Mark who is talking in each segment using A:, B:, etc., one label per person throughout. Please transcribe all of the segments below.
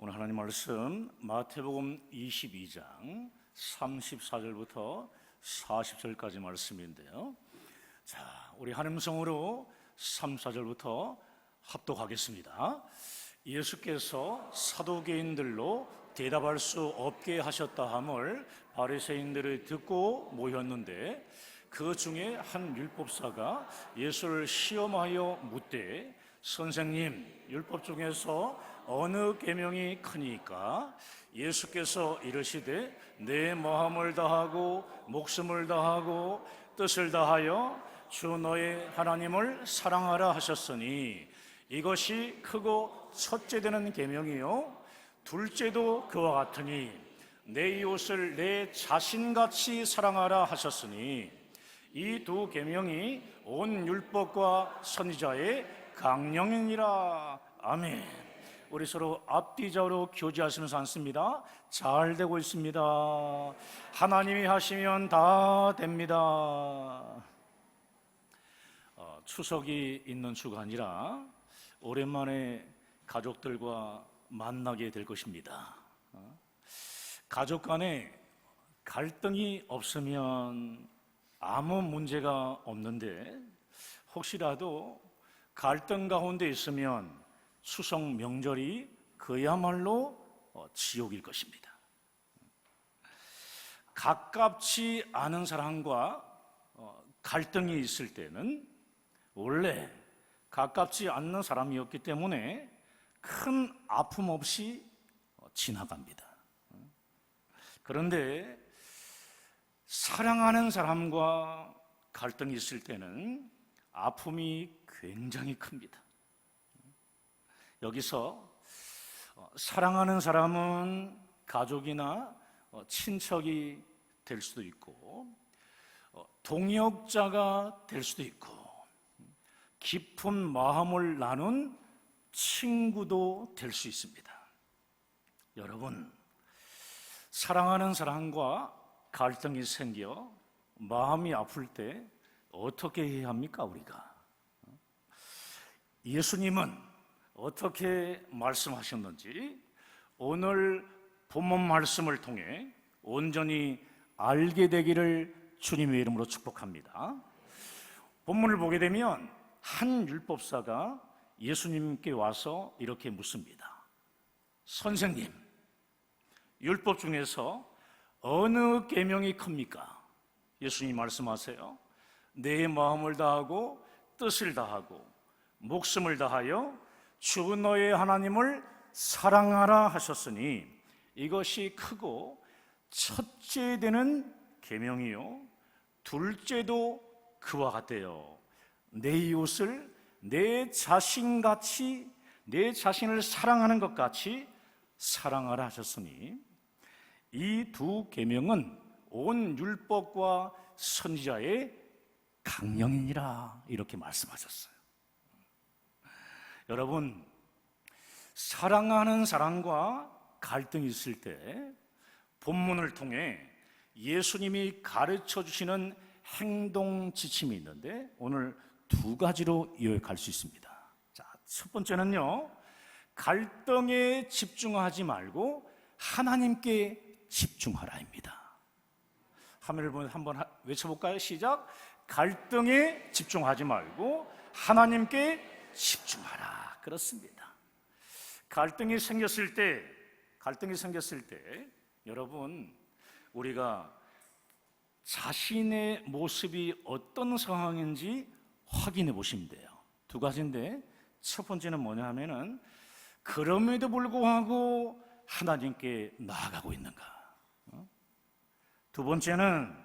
A: 오늘 하나님 말씀 마태복음 22장 34절부터 40절까지 말씀인데요. 자, 우리 한음성으로 3, 4절부터 합독하겠습니다. 예수께서 사두개인들로 대답할 수 없게 하셨다 함을 바리새인들이 듣고 모였는데 그 중에 한 율법사가 예수를 시험하여 묻되 선생님, 율법 중에서 어느 계명이 크니까? 예수께서 이르시되 내 마음을 다하고 목숨을 다하고 뜻을 다하여 주 너의 하나님을 사랑하라 하셨으니 이것이 크고 첫째 되는 계명이요 둘째도 그와 같으니 내 이웃을 내 자신같이 사랑하라 하셨으니 이 두 계명이 온 율법과 선지자의 강령이니라. 아멘. 우리 서로 앞뒤좌우로 교제하시면서 앉습니다. 잘 되고 있습니다. 하나님이 하시면 다 됩니다. 추석이 있는 주간이라 오랜만에 가족들과 만나게 될 것입니다. 가족 간에 갈등이 없으면 아무 문제가 없는데 혹시라도 갈등 가운데 있으면 추석 명절이 그야말로 지옥일 것입니다. 가깝지 않은 사람과 갈등이 있을 때는 원래 가깝지 않는 사람이었기 때문에 큰 아픔 없이 지나갑니다. 그런데 사랑하는 사람과 갈등이 있을 때는 아픔이 굉장히 큽니다. 여기서 사랑하는 사람은 가족이나 친척이 될 수도 있고 동역자가 될 수도 있고 깊은 마음을 나눈 친구도 될 수 있습니다. 여러분, 사랑하는 사람과 갈등이 생겨 마음이 아플 때 어떻게 해야 합니까, 우리가? 예수님은 어떻게 말씀하셨는지 오늘 본문 말씀을 통해 온전히 알게 되기를 주님의 이름으로 축복합니다. 본문을 보게 되면 한 율법사가 예수님께 와서 이렇게 묻습니다. 선생님, 율법 중에서 어느 계명이 큽니까? 예수님 말씀하세요. 내 마음을 다하고 뜻을 다하고 목숨을 다하여 주 너의 하나님을 사랑하라 하셨으니 이것이 크고 첫째 되는 계명이요 둘째도 그와 같대요. 내 이웃을 내 자신같이 내 자신을 사랑하는 것 같이 사랑하라 하셨으니 이 두 계명은 온 율법과 선지자의 강령이니라 이렇게 말씀하셨어요. 여러분, 사랑하는 사람과 갈등이 있을 때 본문을 통해 예수님이 가르쳐 주시는 행동 지침이 있는데 오늘 두 가지로 요약할 수 있습니다. 자, 첫 번째는요, 갈등에 집중하지 말고 하나님께 집중하라입니다. 화면을 보면 한번 외쳐볼까요? 시작. 갈등에 집중하지 말고 하나님께 집중하라. 그렇습니다. 갈등이 생겼을 때 여러분, 우리가 자신의 모습이 어떤 상황인지 확인해 보시면 돼요. 두 가지인데 첫 번째는 뭐냐 하면은 그럼에도 불구하고 하나님께 나아가고 있는가. 두 번째는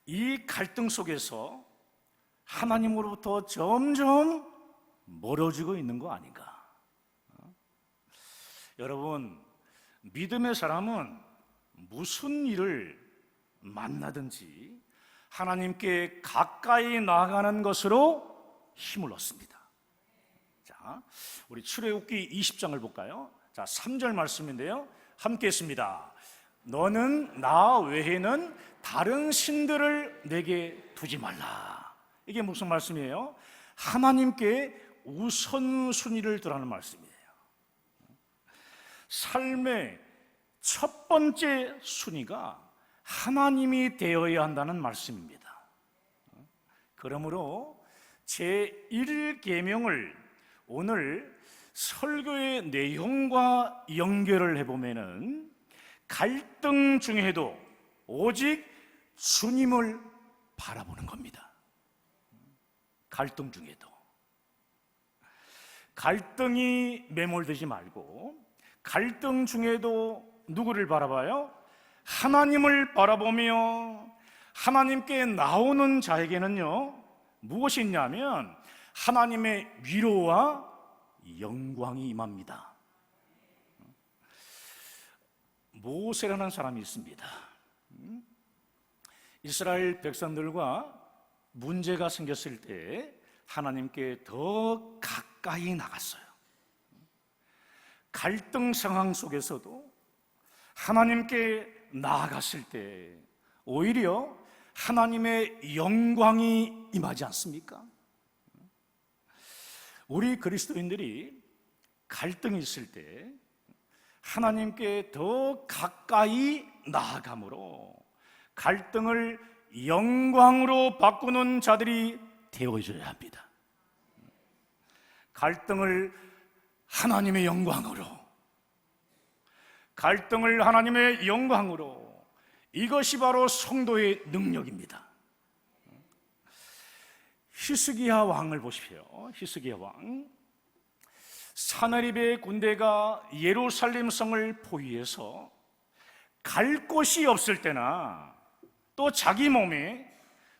A: 이 갈등 속에서 하나님으로부터 점점 멀어지고 있는 거 아닌가. 여러분, 믿음의 사람은 무슨 일을 만나든지 하나님께 가까이 나아가는 것으로 힘을 얻습니다. 자, 우리 출애굽기 20장을 볼까요? 자, 3절 말씀인데요, 함께 했습니다. 너는 나 외에는 다른 신들을 내게 두지 말라. 이게 무슨 말씀이에요? 하나님께 우선순위를 두라는 말씀이에요. 삶의 첫 번째 순위가 하나님이 되어야 한다는 말씀입니다. 그러므로 제1계명을 오늘 설교의 내용과 연결을 해보면은 갈등 중에도 오직 주님을 바라보는 겁니다. 갈등 중에도 갈등이 매몰되지 말고 갈등 중에도 누구를 바라봐요? 하나님을 바라보며 하나님께 나오는 자에게는요 무엇이 있냐면 하나님의 위로와 영광이 임합니다. 모세라는 사람이 있습니다. 이스라엘 백성들과 문제가 생겼을 때 하나님께 더 가까이 나갔어요. 갈등 상황 속에서도 하나님께 나아갔을 때 오히려 하나님의 영광이 임하지 않습니까? 우리 그리스도인들이 갈등이 있을 때 하나님께 더 가까이 나아감으로 갈등을 영광으로 바꾸는 자들이 되어줘야 합니다. 갈등을 하나님의 영광으로, 갈등을 하나님의 영광으로, 이것이 바로 성도의 능력입니다. 히스기야 왕을 보십시오. 히스기야 왕, 사나립의 군대가 예루살렘 성을 포위해서 갈 곳이 없을 때나 또 자기 몸에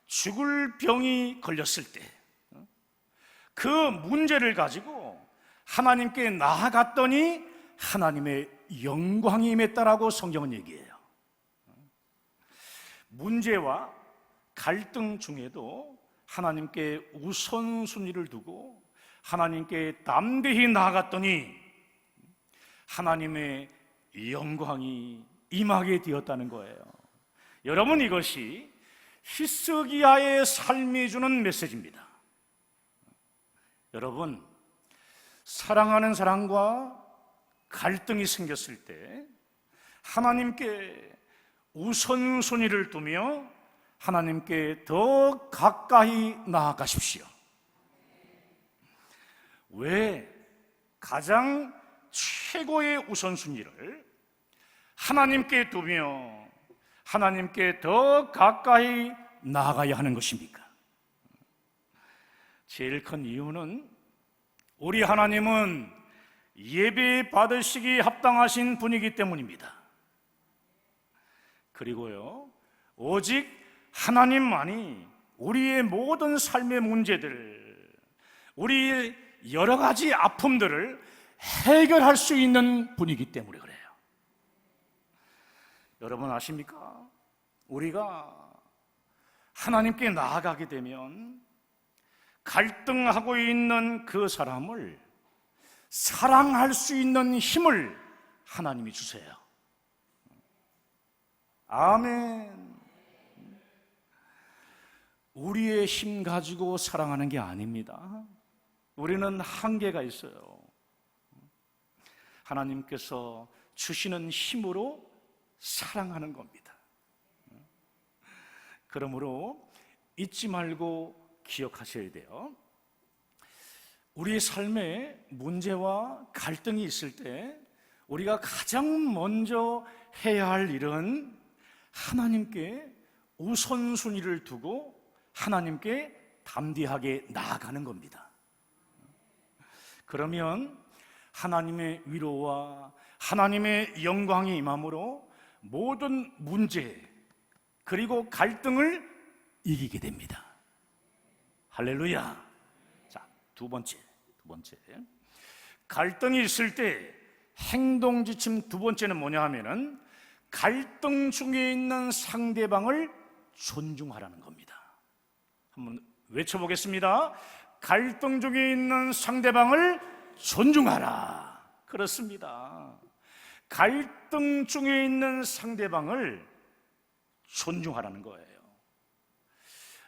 A: 죽을 병이 걸렸을 때 그 문제를 가지고 하나님께 나아갔더니 하나님의 영광이 임했다라고 성경은 얘기해요. 문제와 갈등 중에도 하나님께 우선순위를 두고 하나님께 담대히 나아갔더니 하나님의 영광이 임하게 되었다는 거예요. 여러분, 이것이 히스기야의 삶이 주는 메시지입니다. 여러분, 사랑하는 사람과 갈등이 생겼을 때 하나님께 우선순위를 두며 하나님께 더 가까이 나아가십시오. 왜 가장 최고의 우선순위를 하나님께 두며 하나님께 더 가까이 나아가야 하는 것입니까? 제일 큰 이유는 우리 하나님은 예배 받으시기 합당하신 분이기 때문입니다. 그리고요, 오직 하나님만이 우리의 모든 삶의 문제들, 우리의 여러 가지 아픔들을 해결할 수 있는 분이기 때문에 그래요. 여러분 아십니까? 우리가 하나님께 나아가게 되면 갈등하고 있는 그 사람을 사랑할 수 있는 힘을 하나님이 주세요. 아멘. 우리의 힘 가지고 사랑하는 게 아닙니다. 우리는 한계가 있어요. 하나님께서 주시는 힘으로 사랑하는 겁니다. 그러므로 잊지 말고 기억하셔야 돼요. 우리의 삶에 문제와 갈등이 있을 때 우리가 가장 먼저 해야 할 일은 하나님께 우선순위를 두고 하나님께 담대하게 나아가는 겁니다. 그러면 하나님의 위로와 하나님의 영광이 임함으로 모든 문제 그리고 갈등을 이기게 됩니다. 할렐루야. 자, 두 번째. 갈등이 있을 때 행동 지침 두 번째는 뭐냐 하면은 갈등 중에 있는 상대방을 존중하라는 겁니다. 한번 외쳐보겠습니다. 갈등 중에 있는 상대방을 존중하라. 그렇습니다. 갈등 중에 있는 상대방을 존중하라는 거예요.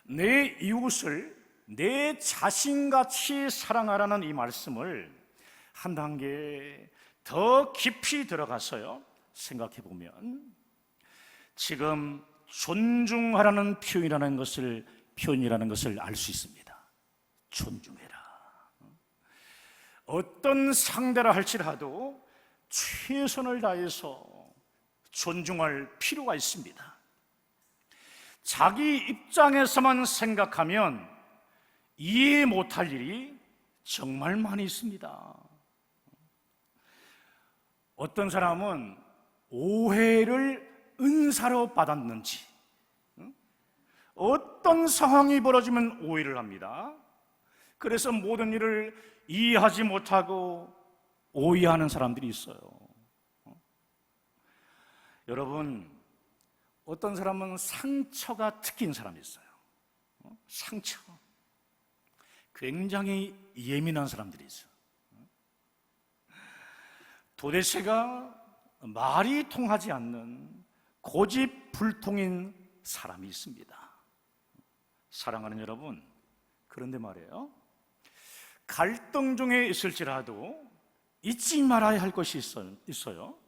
A: 내 이웃을 내 자신같이 사랑하라는 이 말씀을 한 단계 더 깊이 들어가서요 생각해 보면 지금 존중하라는 표현이라는 것을 알 수 있습니다. 존중해라. 어떤 상대라 할지라도 최선을 다해서 존중할 필요가 있습니다. 자기 입장에서만 생각하면 이해 못할 일이 정말 많이 있습니다. 어떤 사람은 오해를 은사로 받았는지, 어떤 상황이 벌어지면 오해를 합니다. 그래서 모든 일을 이해하지 못하고 오해하는 사람들이 있어요. 여러분, 어떤 사람은 상처가 특기인 사람이 있어요. 상처. 굉장히 예민한 사람들이 있어요. 도대체가 말이 통하지 않는 고집불통인 사람이 있습니다. 사랑하는 여러분, 그런데 말이에요, 갈등 중에 있을지라도 잊지 말아야 할 것이 있어요.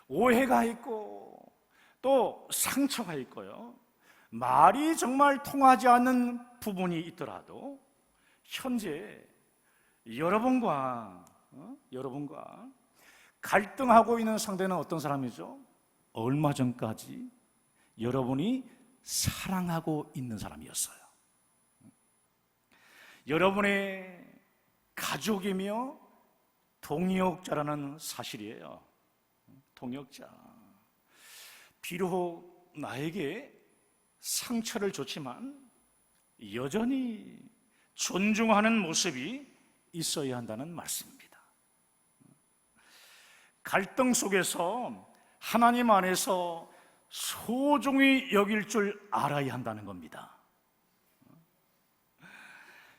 A: 오해가 있고 또 상처가 있고요, 말이 정말 통하지 않는 부분이 있더라도 현재 여러분과 갈등하고 있는 상대는 어떤 사람이죠? 얼마 전까지 여러분이 사랑하고 있는 사람이었어요. 여러분의 가족이며 동역자라는 사실이에요. 동역자. 비록 나에게 상처를 줬지만 여전히 존중하는 모습이 있어야 한다는 말씀입니다. 갈등 속에서 하나님 안에서 소중히 여길 줄 알아야 한다는 겁니다.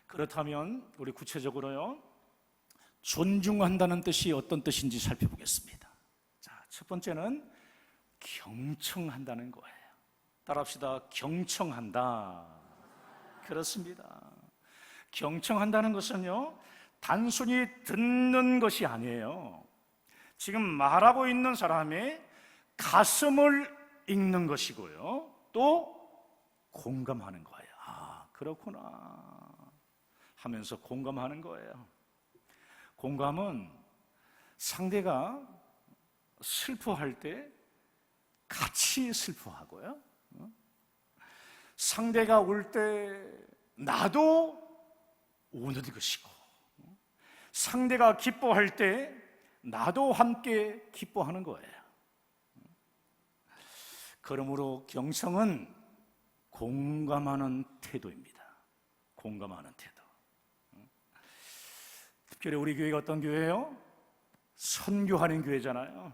A: 그렇다면 우리 구체적으로요, 존중한다는 뜻이 어떤 뜻인지 살펴보겠습니다. 자, 첫 번째는 경청한다는 거예요. 따라합시다. 경청한다. 그렇습니다. 경청한다는 것은요, 단순히 듣는 것이 아니에요. 지금 말하고 있는 사람의 가슴을 읽는 것이고요, 또 공감하는 거예요. 아, 그렇구나 하면서 공감하는 거예요. 공감은 상대가 슬퍼할 때 같이 슬퍼하고요, 상대가 울 때 나도 우는 것이고, 상대가 기뻐할 때 나도 함께 기뻐하는 거예요. 그러므로 경청은 공감하는 태도입니다. 공감하는 태도. 특별히 우리 교회가 어떤 교회예요? 선교하는 교회잖아요.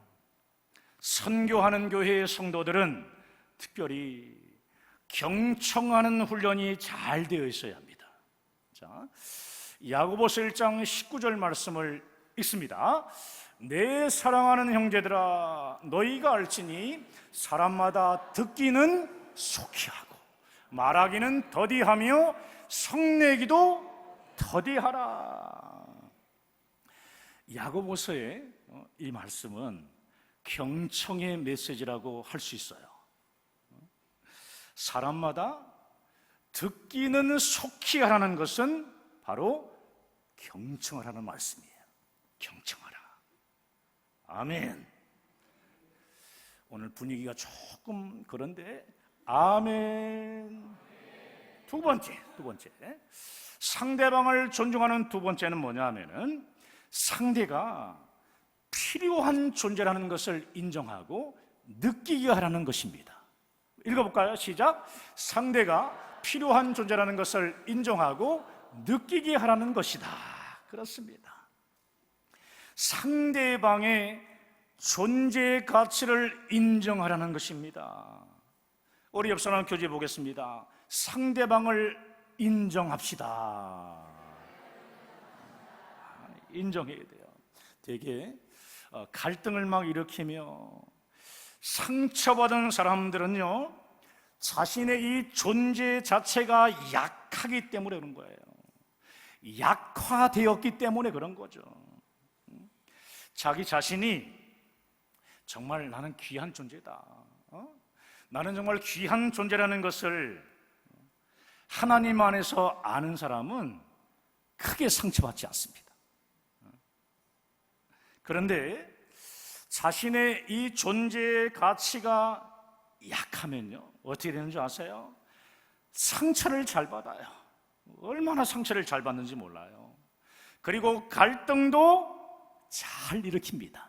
A: 선교하는 교회의 성도들은 특별히 경청하는 훈련이 잘 되어 있어야 합니다. 자, 야고보서 1장 19절 말씀을 읽습니다. 내 사랑하는 형제들아, 너희가 알지니 사람마다 듣기는 속히 하고 말하기는 더디하며 성내기도 더디하라. 야고보서의 이 말씀은 경청의 메시지라고 할 수 있어요. 사람마다 듣기는 속히 하라는 것은 바로 경청하라는 말씀이에요. 경청하라. 아멘. 오늘 분위기가 조금 그런데 아멘. 두 번째, 상대방을 존중하는 두 번째는 뭐냐 하면은 상대가 필요한 존재라는 것을 인정하고 느끼게 하라는 것입니다. 읽어볼까요? 시작. 상대가 필요한 존재라는 것을 인정하고 느끼게 하라는 것이다. 그렇습니다. 상대방의 존재의 가치를 인정하라는 것입니다. 우리 옆 사람 교제 보겠습니다. 상대방을 인정합시다. 인정해야 돼요. 되게 갈등을 막 일으키며 상처받은 사람들은요, 자신의 이 존재 자체가 약하기 때문에 그런 거예요. 약화되었기 때문에 그런 거죠. 자기 자신이 정말 나는 귀한 존재다, 나는 정말 귀한 존재라는 것을 하나님 안에서 아는 사람은 크게 상처받지 않습니다. 그런데 자신의 이 존재의 가치가 약하면요, 어떻게 되는 줄 아세요? 상처를 잘 받아요. 얼마나 상처를 잘 받는지 몰라요. 그리고 갈등도 잘 일으킵니다.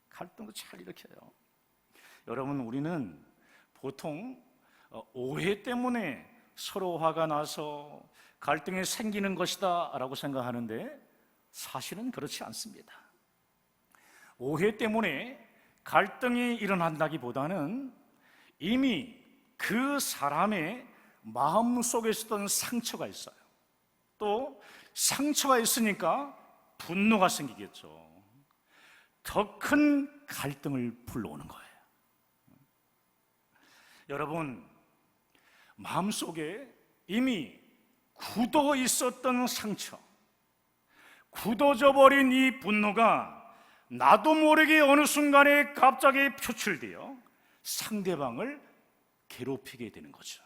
A: 갈등도 잘 일으켜요. 여러분, 우리는 보통 오해 때문에 서로 화가 나서 갈등이 생기는 것이다 라고 생각하는데 사실은 그렇지 않습니다. 오해 때문에 갈등이 일어난다기보다는 이미 그 사람의 마음속에 있었던 상처가 있어요. 또 상처가 있으니까 분노가 생기겠죠. 더 큰 갈등을 불러오는 거예요. 여러분, 마음속에 이미 굳어 있었던 상처, 굳어져 버린 이 분노가 나도 모르게 어느 순간에 갑자기 표출되어 상대방을 괴롭히게 되는 거죠.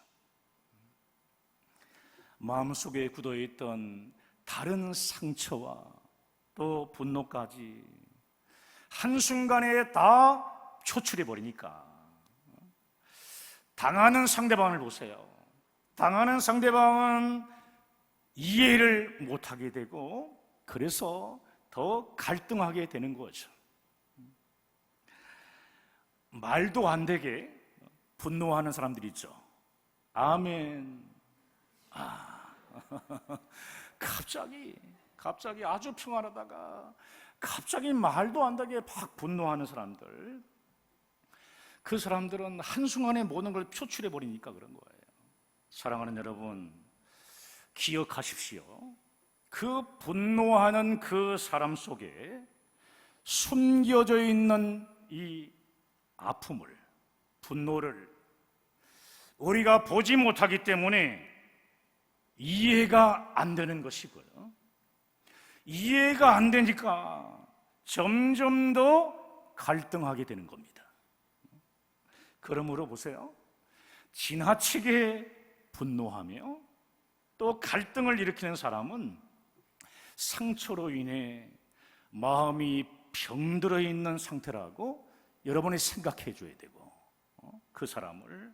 A: 마음속에 굳어있던 다른 상처와 또 분노까지 한순간에 다 표출해 버리니까 당하는 상대방을 보세요. 당하는 상대방은 이해를 못하게 되고 그래서 더 갈등하게 되는 거죠. 말도 안 되게 분노하는 사람들이 있죠. 아멘. 갑자기 아주 평안하다가 갑자기 말도 안 되게 막 분노하는 사람들, 그 사람들은 한순간에 모든 걸 표출해 버리니까 그런 거예요. 사랑하는 여러분, 기억하십시오. 그 분노하는 그 사람 속에 숨겨져 있는 이 아픔을, 분노를 우리가 보지 못하기 때문에 이해가 안 되는 것이고요. 이해가 안 되니까 점점 더 갈등하게 되는 겁니다. 그러므로 보세요. 지나치게 분노하며 또 갈등을 일으키는 사람은 상처로 인해 마음이 병들어 있는 상태라고 여러분이 생각해 줘야 되고, 그 사람을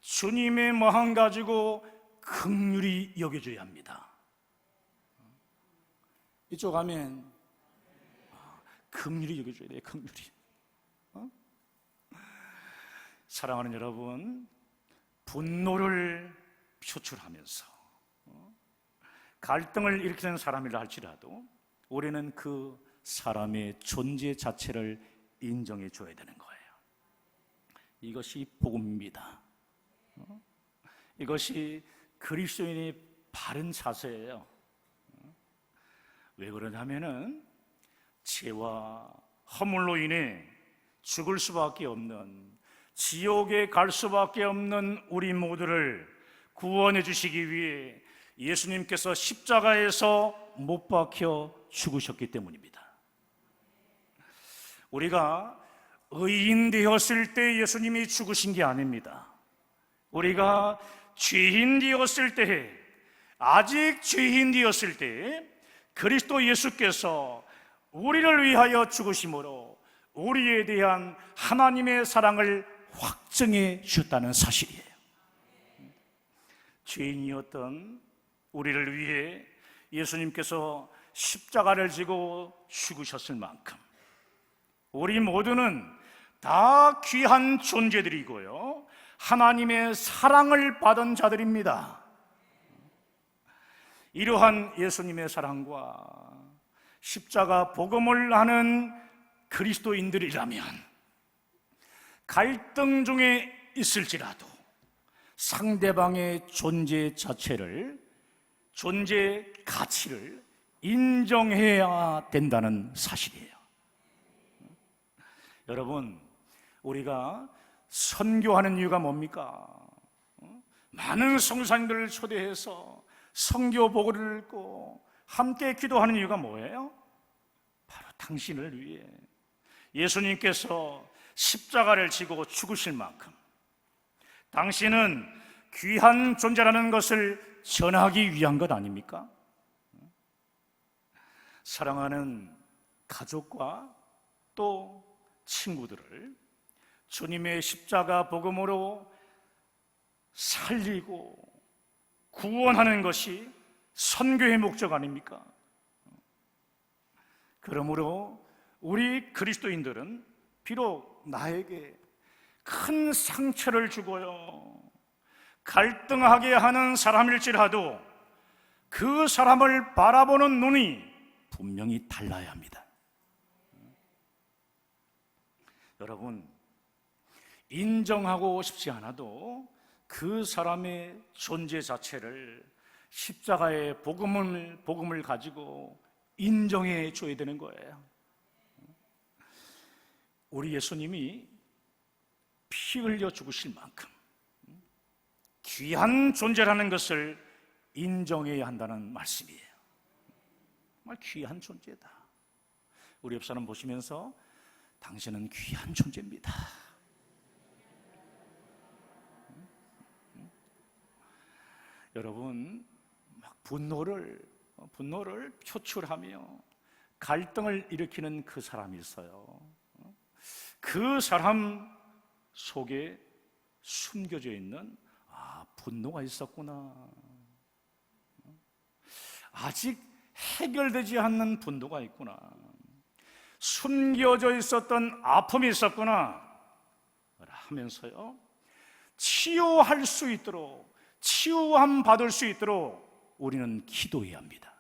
A: 주님의 마음 가지고 긍휼히 여겨줘야 합니다. 이쪽 하면 긍휼히 여겨줘야 돼요. 긍휼히. 사랑하는 여러분, 분노를 표출하면서 갈등을 일으키는 사람이라 할지라도 우리는 그 사람의 존재 자체를 인정해 줘야 되는 거예요. 이것이 복음입니다. 이것이 그리스도인의 바른 자세예요. 왜 그러냐면은 죄와 허물로 인해 죽을 수밖에 없는, 지옥에 갈 수밖에 없는 우리 모두를 구원해 주시기 위해 예수님께서 십자가에서 못 박혀 죽으셨기 때문입니다. 우리가 의인 되었을 때 예수님이 죽으신 게 아닙니다. 우리가 죄인 되었을 때, 아직 죄인 되었을 때 그리스도 예수께서 우리를 위하여 죽으심으로 우리에 대한 하나님의 사랑을 확증해 주셨다는 사실이에요. 죄인이었던 우리를 위해 예수님께서 십자가를 지고 죽으셨을 만큼 우리 모두는 다 귀한 존재들이고요, 하나님의 사랑을 받은 자들입니다. 이러한 예수님의 사랑과 십자가 복음을 아는 그리스도인들이라면 갈등 중에 있을지라도 상대방의 존재 자체를, 존재 가치를 인정해야 된다는 사실이에요. 여러분, 우리가 선교하는 이유가 뭡니까? 많은 성산들을 초대해서 선교 보고를 읽고 함께 기도하는 이유가 뭐예요? 바로 당신을 위해 예수님께서 십자가를 지고 죽으실 만큼 당신은 귀한 존재라는 것을 전하기 위한 것 아닙니까? 사랑하는 가족과 또 친구들을 주님의 십자가 복음으로 살리고 구원하는 것이 선교의 목적 아닙니까? 그러므로 우리 그리스도인들은 비록 나에게 큰 상처를 주고요, 갈등하게 하는 사람일지라도 그 사람을 바라보는 눈이 분명히 달라야 합니다. 여러분, 인정하고 싶지 않아도 그 사람의 존재 자체를 십자가의 복음을 가지고 인정해 줘야 되는 거예요. 우리 예수님이 피 흘려 죽으실 만큼 귀한 존재라는 것을 인정해야 한다는 말씀이에요. 정말 귀한 존재다. 우리 옆 사람 보시면서 당신은 귀한 존재입니다. 여러분, 막 분노를 표출하며 갈등을 일으키는 그 사람이 있어요. 그 사람 속에 숨겨져 있는 분노가 있었구나. 아직 해결되지 않는 분노가 있구나. 숨겨져 있었던 아픔이 있었구나 하면서요, 치유할 수 있도록, 치유함 받을 수 있도록 우리는 기도해야 합니다.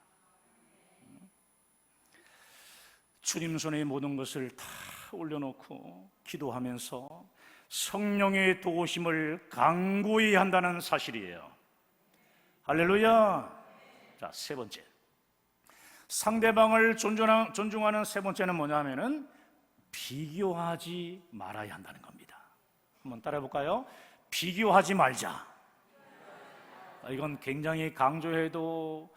A: 주님 손에 모든 것을 다 올려놓고 기도하면서 성령의 도우심을 간구히 한다는 사실이에요. 할렐루야. 자, 세 번째, 상대방을 존중하는 세 번째는 뭐냐면은 비교하지 말아야 한다는 겁니다. 한번 따라해 볼까요? 비교하지 말자. 이건 굉장히 강조해도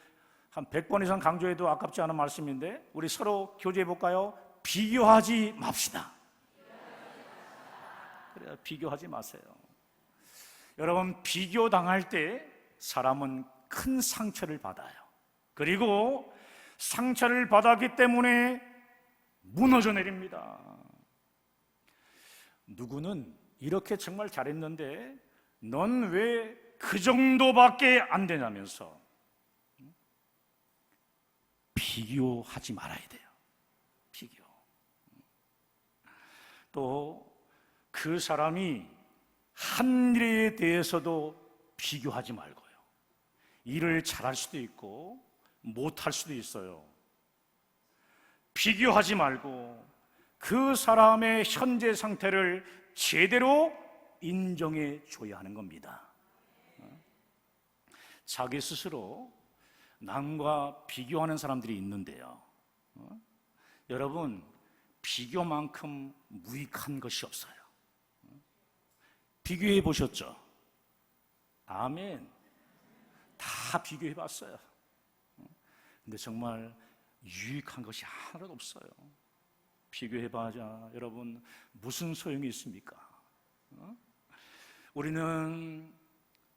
A: 한 100번 이상 강조해도 아깝지 않은 말씀인데 우리 서로 교제해 볼까요? 비교하지 맙시다. 그래요, 비교하지 마세요. 여러분, 비교당할 때 사람은 큰 상처를 받아요. 그리고 상처를 받았기 때문에 무너져 내립니다. 누구는 이렇게 정말 잘했는데 넌 왜 그 정도밖에 안 되냐면서 비교하지 말아야 돼요. 비교. 또 그 사람이 한 일에 대해서도 비교하지 말고요. 일을 잘할 수도 있고 못할 수도 있어요. 비교하지 말고 그 사람의 현재 상태를 제대로 인정해 줘야 하는 겁니다. 자기 스스로 남과 비교하는 사람들이 있는데요, 여러분, 비교만큼 무익한 것이 없어요. 비교해 보셨죠? 아멘. 다 비교해 봤어요. 근데 정말 유익한 것이 하나도 없어요. 비교해봐야 여러분 무슨 소용이 있습니까? 우리는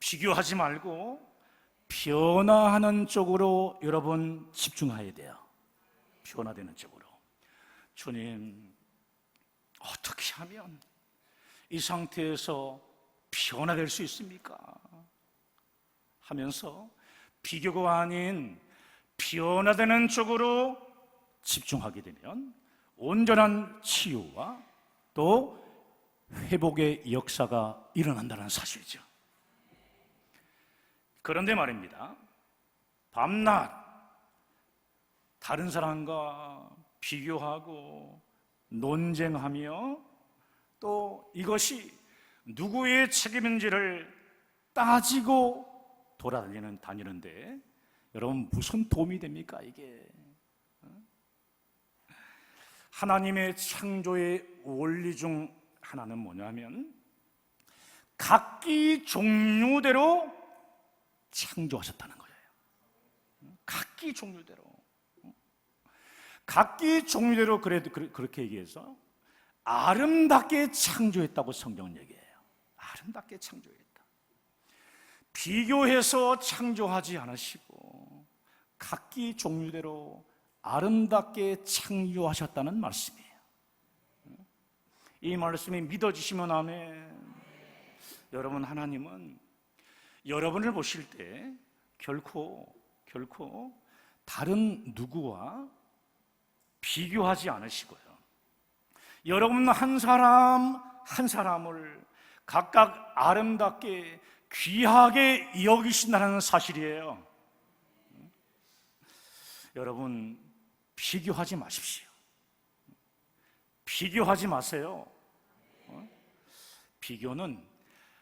A: 비교하지 말고 변화하는 쪽으로 여러분 집중해야 돼요. 변화되는 쪽으로. 주님, 어떻게 하면 이 상태에서 변화될 수 있습니까? 하면서 비교가 아닌 변화되는 쪽으로 집중하게 되면 온전한 치유와 또 회복의 역사가 일어난다는 사실이죠. 그런데 말입니다, 밤낮 다른 사람과 비교하고 논쟁하며 또 이것이 누구의 책임인지를 따지고 다니는데 여러분 무슨 도움이 됩니까 이게? 하나님의 창조의 원리 중 하나는 뭐냐면 각기 종류대로 창조하셨다는 거예요. 각기 종류대로. 각기 종류대로 그렇게 얘기해서 아름답게 창조했다고 성경은 얘기해요. 아름답게 창조했다. 비교해서 창조하지 않으시고 각기 종류대로 아름답게 창조하셨다는 말씀이에요. 이 말씀이 믿어지시면 아멘. 여러분, 하나님은 여러분을 보실 때 결코 다른 누구와 비교하지 않으시고요, 여러분 한 사람 한 사람을 각각 아름답게 귀하게 여기신다는 사실이에요. 여러분, 비교하지 마십시오. 비교하지 마세요. 비교는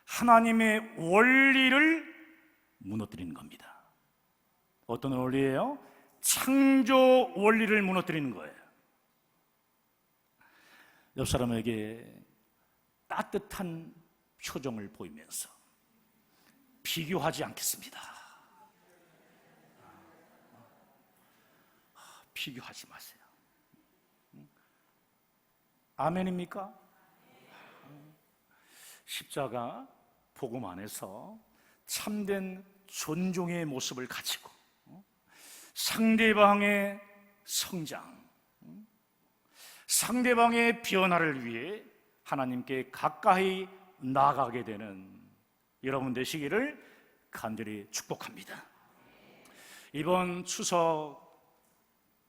A: 하나님의 원리를 무너뜨리는 겁니다. 어떤 원리예요? 창조 원리를 무너뜨리는 거예요. 옆 사람에게 따뜻한 표정을 보이면서 비교하지 않겠습니다. 비교하지 마세요. 아멘입니까? 십자가 복음 안에서 참된 존중의 모습을 가지고 상대방의 성장, 상대방의 변화를 위해 하나님께 가까이 나아가게 되는 여러분 되시기를 간절히 축복합니다. 이번 추석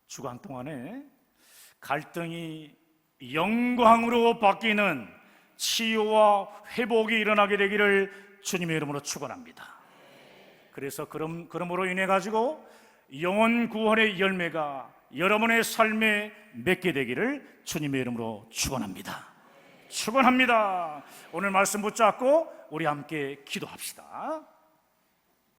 A: 주간 동안에 갈등이 영광으로 바뀌는 치유와 회복이 일어나게 되기를 주님의 이름으로 축원합니다. 그래서 그러므로 인해 가지고 영혼 구원의 열매가 여러분의 삶에 맺게 되기를 주님의 이름으로 축원합니다. 축원합니다. 오늘 말씀 붙잡고 우리 함께 기도합시다.